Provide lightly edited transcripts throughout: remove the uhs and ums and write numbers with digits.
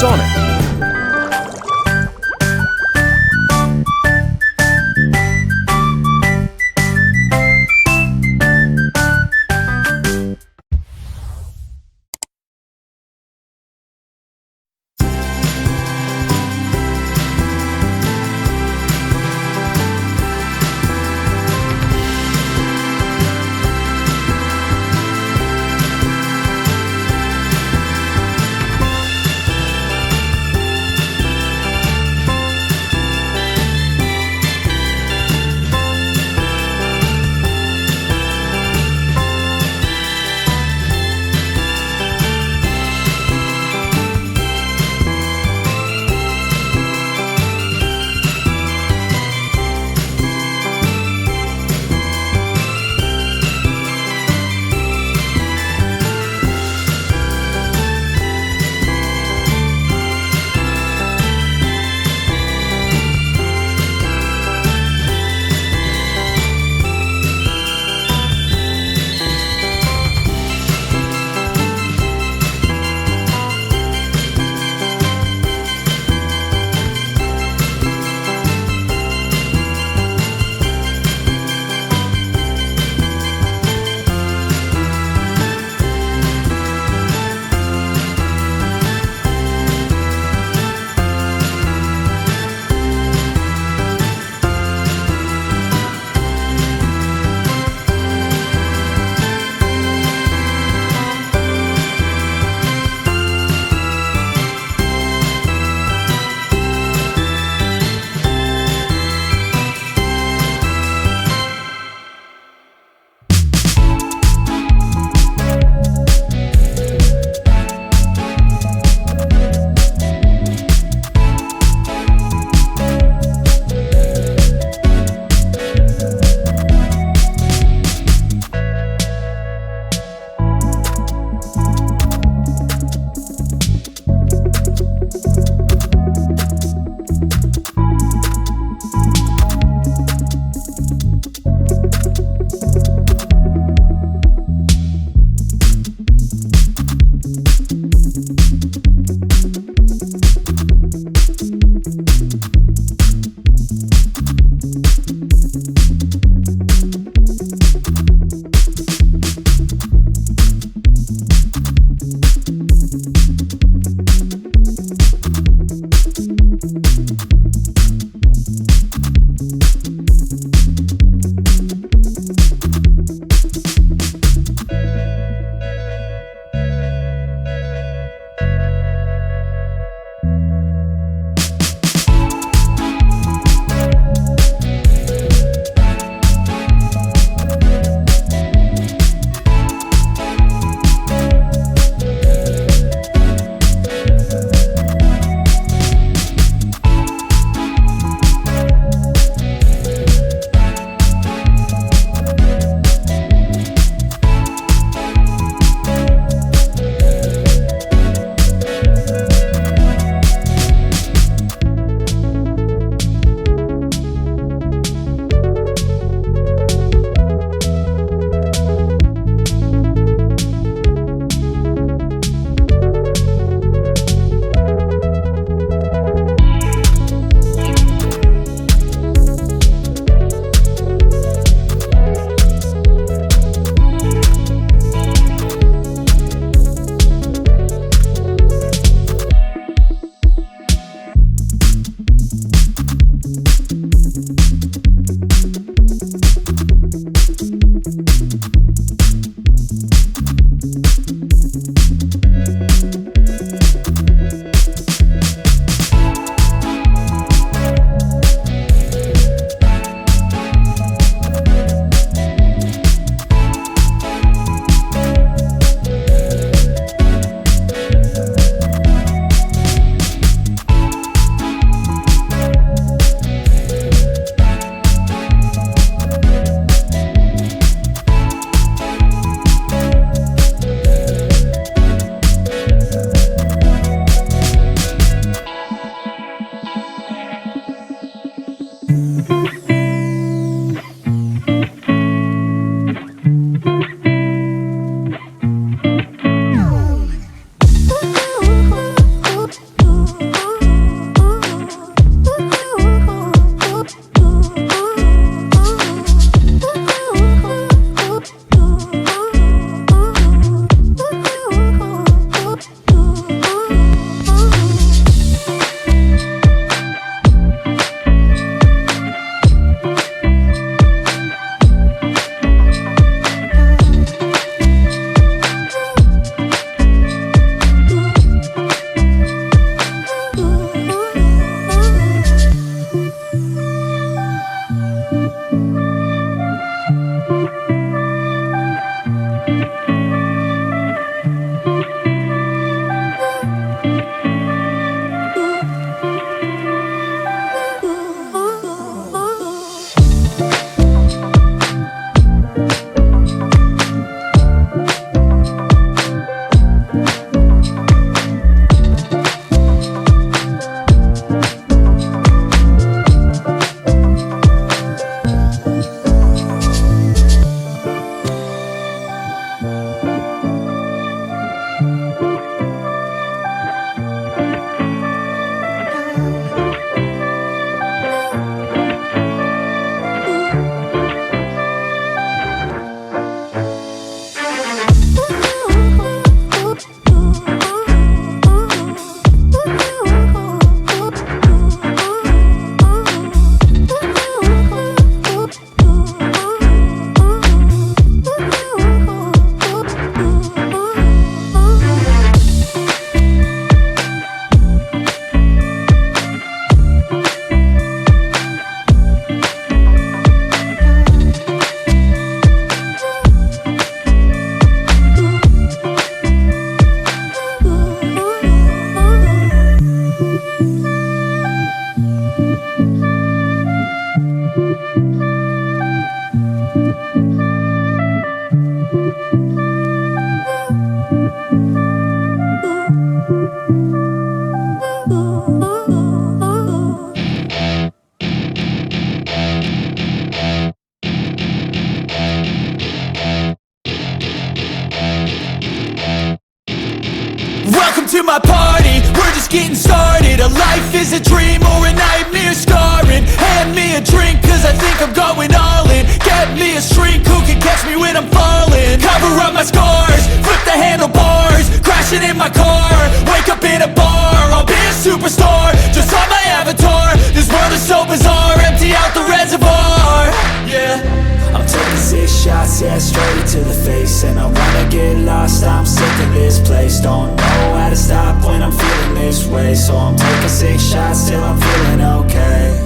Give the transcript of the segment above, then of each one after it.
metalsonic. my party, we're just getting started. A life is a dream or a nightmare scarring. Hand me a drink cause I think I'm going all in. Get me a shrink who can catch me when I'm falling. Cover up my scars, flip the handlebars, crashing in my car, wake up in a bar. I'll be a superstar, just on my avatar. This world is so bizarre, empty out the reservoir. Yeah, I'm taking 6 shots, yeah, straight to the face. And I wanna get lost, I'm sick of this place. Don't know how to stop when I'm feeling this way. So I'm taking 6 shots till I'm feeling okay.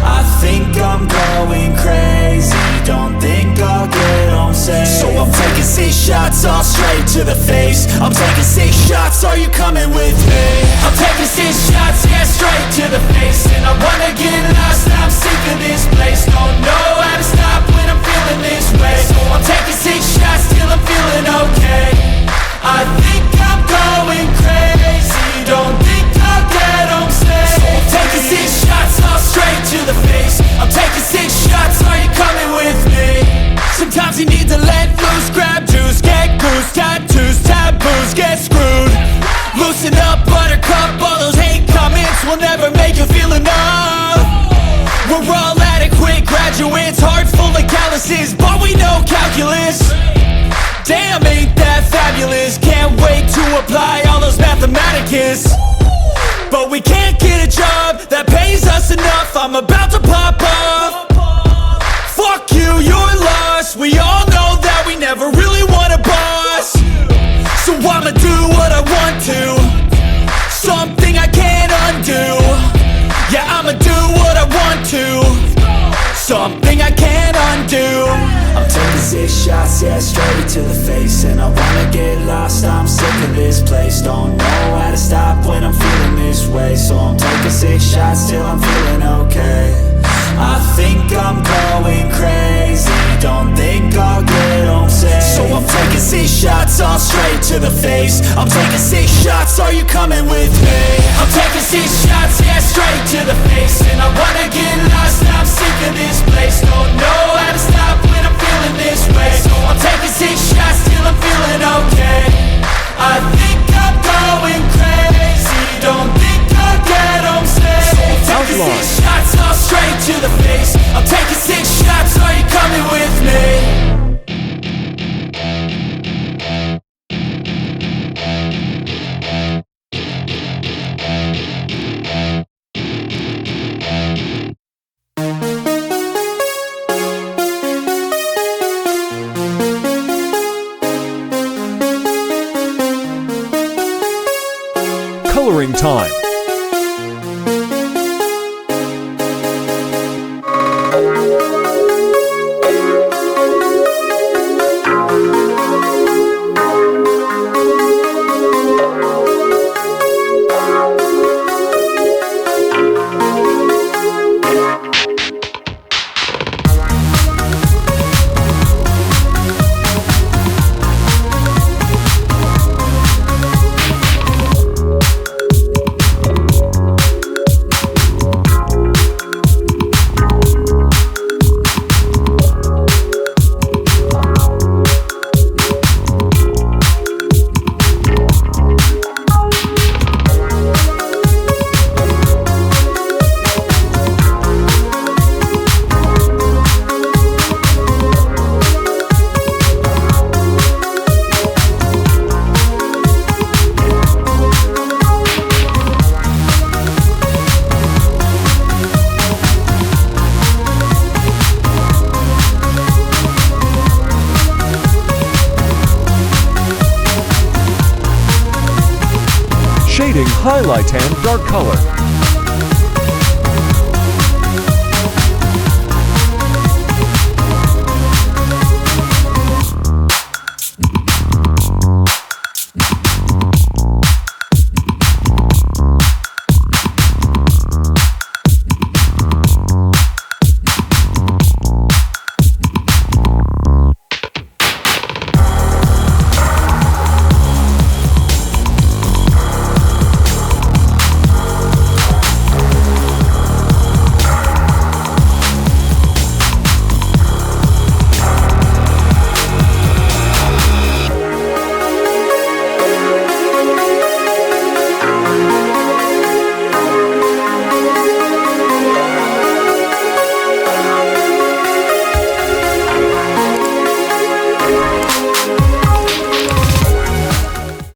I think I'm going crazy, don't think I'll get home safe. So I'm taking 6 shots, all straight to the face. I'm taking 6 shots, are you coming with me? I'm taking 6 shots, yeah, straight to the face. And I wanna get lost, I'm sick of this place. Don't know how to stop when I'm feeling this way. So I'm taking 6 shots till I'm feeling okay. I think I'm going crazy, don't think I'll get home safe. So I'm taking 6 shots, all straight to the face. I'm taking 6 shots, are you coming with me? Sometimes you need to let loose, grab juice, get goose, tattoos, taboos, get screwed. Loosen up, buttercup, all those hate comments will never make you feel enough. We're all adequate graduates, heart full of calluses, but we know calculus. Damn, ain't that fabulous? Can't wait to apply all those mathematicus. But we can't get a job that pays us enough. I'm about to pop off. Fuck you, you're lost. We all know that we never really want a boss. So I'ma do what I want to, something I can't undo. Yeah, I'ma do what I want to, something I can't undo. I'm taking 6 shots, yeah, straight to the face. And I wanna get lost, I'm sick of this place. Don't know how to stop when I'm feeling this way. So I'm taking 6 shots till I'm feeling okay. I think I'm going crazy, don't think I'll get home safe. So I'm taking 6 shots, all straight to the face. I'm taking 6 shots, are you coming with me? I'm taking 6 shots, yeah, straight to the face. And I wanna get lost, I'm sick of this place. Don't know how to stop when I'm feeling this way. So I'm taking 6 shots till I'm feeling okay. I think I'm going crazy, don't think I'll get home safe. So I'm taking 6 shots, all straight to the face. I'm taking 6 shots, are you coming with me? Coloring time. Shading, highlight, and dark color.